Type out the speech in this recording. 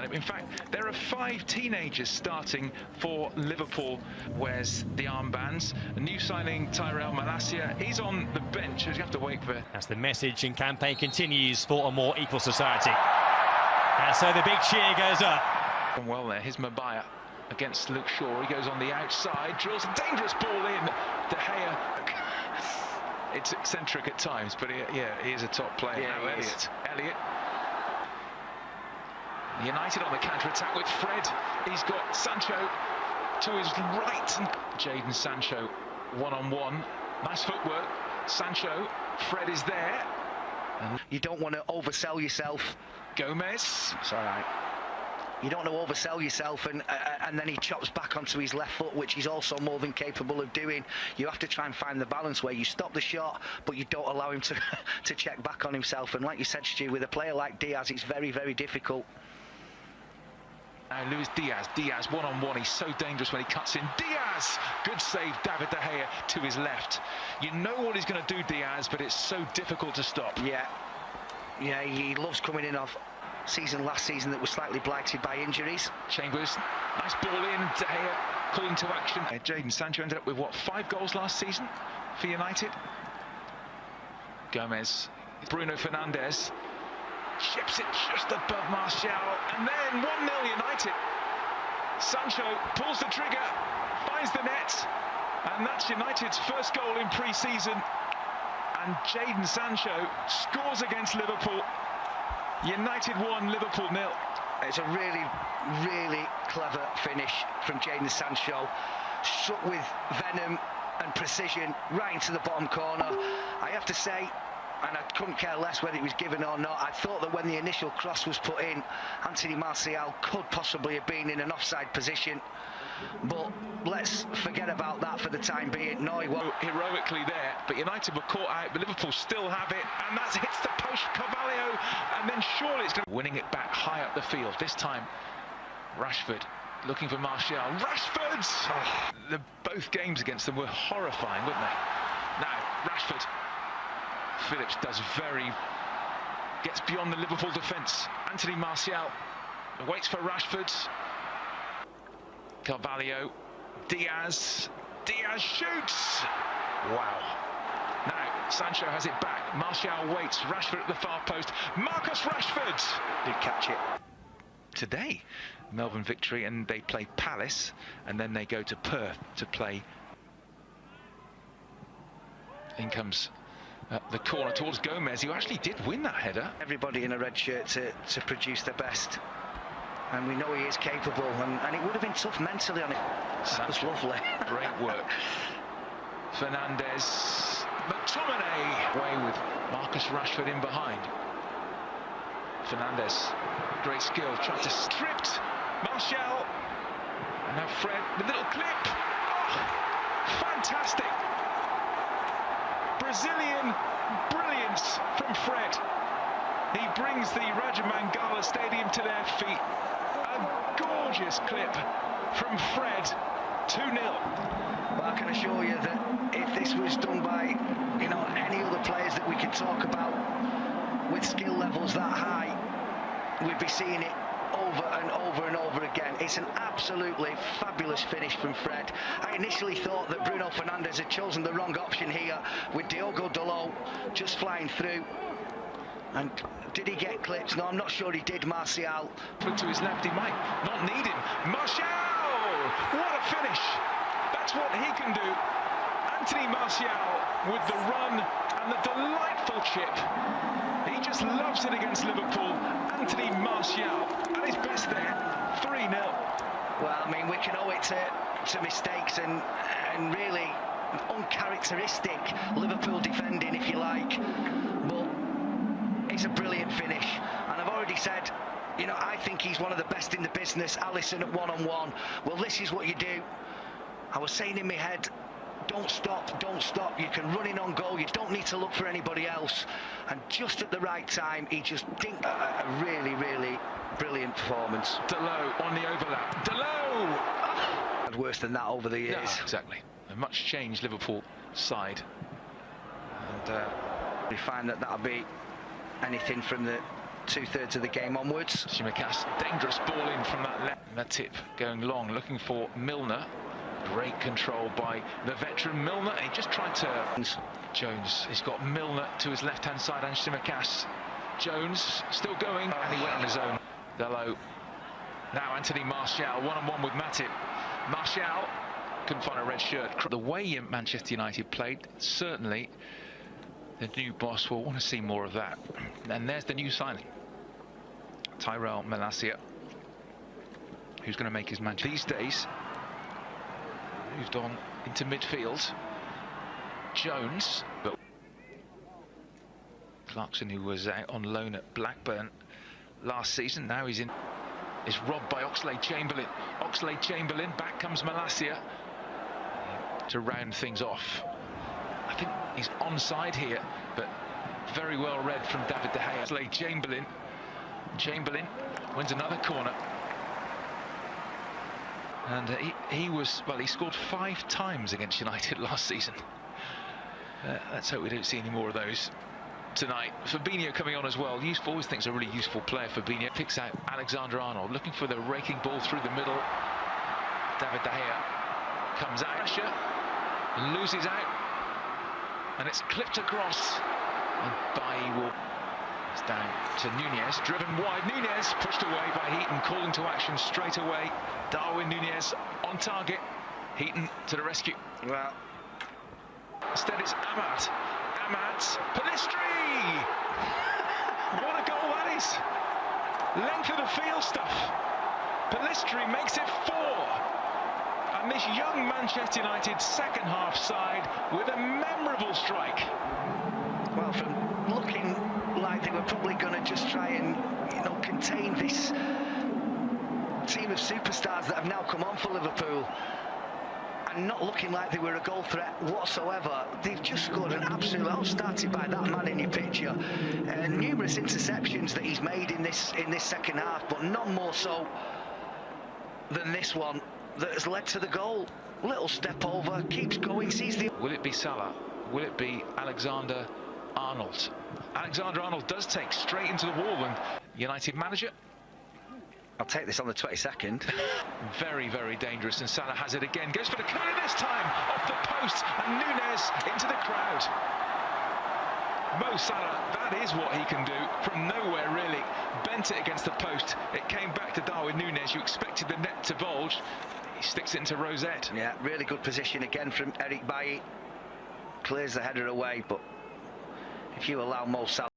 And in fact, there are 5 teenagers starting for Liverpool. Wears the armbands. A new signing, Tyrell Malacia, he's on the bench. You have to wait for. As the message and campaign continues for a more equal society. And so the big cheer goes up. Well there, here's Mabaya against Luke Shaw. He goes on the outside, drills a dangerous ball in. De Gea. It's eccentric at times, but he is a top player. Yeah, Elliott. United on the counter-attack with Fred. He's got Sancho to his right. Jadon Sancho one-on-one. Nice footwork. Sancho. Fred is there. You don't want to oversell yourself. Gomez. It's all right. You don't want to oversell yourself, and then he chops back onto his left foot, which he's also more than capable of doing. You have to try and find the balance where you stop the shot, but you don't allow him to check back on himself. And like you said, Stu, with a player like Diaz, it's very, very difficult. Now Luis Diaz one-on-one, he's so dangerous when he cuts in. Diaz! Good save, David De Gea to his left. You know what he's going to do, Diaz, but it's so difficult to stop. Yeah, he loves coming in off last season that was slightly blighted by injuries. Chambers, nice ball in, De Gea calling to action. Jadon Sancho ended up with, what, 5 goals last season for United? Gomez, Bruno Fernandes. Ships it just above Martial, and then 1-0 United. Sancho pulls the trigger, finds the net, and that's United's first goal in pre-season. And Jadon Sancho scores against Liverpool. United 1, Liverpool 0. It's a really, really clever finish from Jadon Sancho. Struck with venom and precision right into the bottom corner. I have to say, and I couldn't care less whether it was given or not, I thought that when the initial cross was put in, Anthony Martial could possibly have been in an offside position. But let's forget about that for the time being. No, he won't. Heroically there, but United were caught out, but Liverpool still have it, and that hits the post, Carvalho, and then surely it's going to winning it back high up the field. This time, Rashford looking for Martial. Rashford! Oh, both games against them were horrifying, weren't they? Now, Rashford. Phillips gets beyond the Liverpool defence. Anthony Martial waits for Rashford. Carvalho, Diaz shoots! Wow. Now, Sancho has it back. Martial waits, Rashford at the far post. Marcus Rashford! Did catch it. Today, Melbourne victory, and they play Palace, and then they go to Perth to play. In comes the corner towards Gomez, who actually did win that header. Everybody in a red shirt to produce their best. And we know he is capable, and it would have been tough mentally on it. That was lovely. Great work. Fernandes, McTominay away with Marcus Rashford in behind. Fernandes, great skill, tried to stripped Martial. And now Fred, the little clip. Oh, fantastic. Brazilian brilliance from Fred. He brings the Raja Mangala Stadium to their feet. A gorgeous clip from Fred, 2-0. Well, I can assure you that if this was done by, any other players that we could talk about with skill levels that high, we'd be seeing it over and over and over again. It's an absolutely fabulous finish from Fred. I initially thought that Bruno Fernandes had chosen the wrong option here with Diogo Dalot just flying through. And did he get clipped? No, I'm not sure he did, Martial. Look to his left, he might not need him. Martial! What a finish! That's what he can do. Anthony Martial with the run and the delightful chip. He just loves it against Liverpool. Anthony Martial at his best there, 3-0. Well, I mean, we can owe it to mistakes and really uncharacteristic Liverpool defending, if you like. But it's a brilliant finish, and I've already said, I think he's one of the best in the business. Alisson at one-on-one. Well, this is what you do. I was saying in my head, don't stop. You can run in on goal. You don't need to look for anybody else. And just at the right time, he just dinked a really, really brilliant performance. Dalot on the overlap. Dalot! Worse than that over the years. No, exactly. A much changed Liverpool side. And we find that'll be anything from the 2/3 of the game onwards. Tsimikas, dangerous ball in from that left. Matip going long, looking for Milner. Great control by the veteran Milner. He just tried to... Jones, he's got Milner to his left-hand side and Tsimikas. Jones still going, and he went on his own. Dello. Now Anthony Martial, one-on-one with Matip. Martial couldn't find a red shirt. The way Manchester United played, certainly the new boss will want to see more of that. And there's the new signing, Tyrell Malacia, who's going to make his match these days. Moved on into midfield. Jones, but Clarkson, who was out on loan at Blackburn last season, now he's in. Is robbed by Oxlade-Chamberlain. Oxlade-Chamberlain, back comes Malacia to round things off. I think he's onside here, but very well read from David De Gea. Oxlade-Chamberlain. Chamberlain wins another corner. And he scored 5 times against United last season. Let's hope we don't see any more of those tonight. Fabinho coming on as well. Useful, always thinks a really useful player. Fabinho picks out Alexander-Arnold, looking for the raking ball through the middle. David De Gea comes out, pressure, loses out, and it's clipped across. And Bailly will... It's down to Nunez, driven wide. Nunez pushed away by Heaton, calling to action straight away. Darwin Nunez on target. Heaton to the rescue. Well, instead it's Ahmad. Pellistri! What a goal that is! Length of the field stuff. Pellistri makes it 4. And this young Manchester United second half side with a memorable strike. Well, from looking like they were probably going to just try and, contain this team of superstars that have now come on for Liverpool, and not looking like they were a goal threat whatsoever, they've just scored an absolute... started by that man in your picture. Numerous interceptions that he's made in this second half, but none more so than this one that has led to the goal. Little step over, keeps going, sees the... Will it be Salah? Will it be Alexander-Arnold? Alexander-Arnold does take straight into the wall, and United manager... I'll take this on the 22nd. Very, very dangerous, and Salah has it again. Goes for the corner this time, off the post, and Nunez into the crowd. Mo Salah, that is what he can do from nowhere, really. Bent it against the post. It came back to Darwin Nunez. You expected the net to bulge. He sticks it into Rosette. Yeah, really good position again from Eric Bailly. Clears the header away, but if you allow Mo Salah...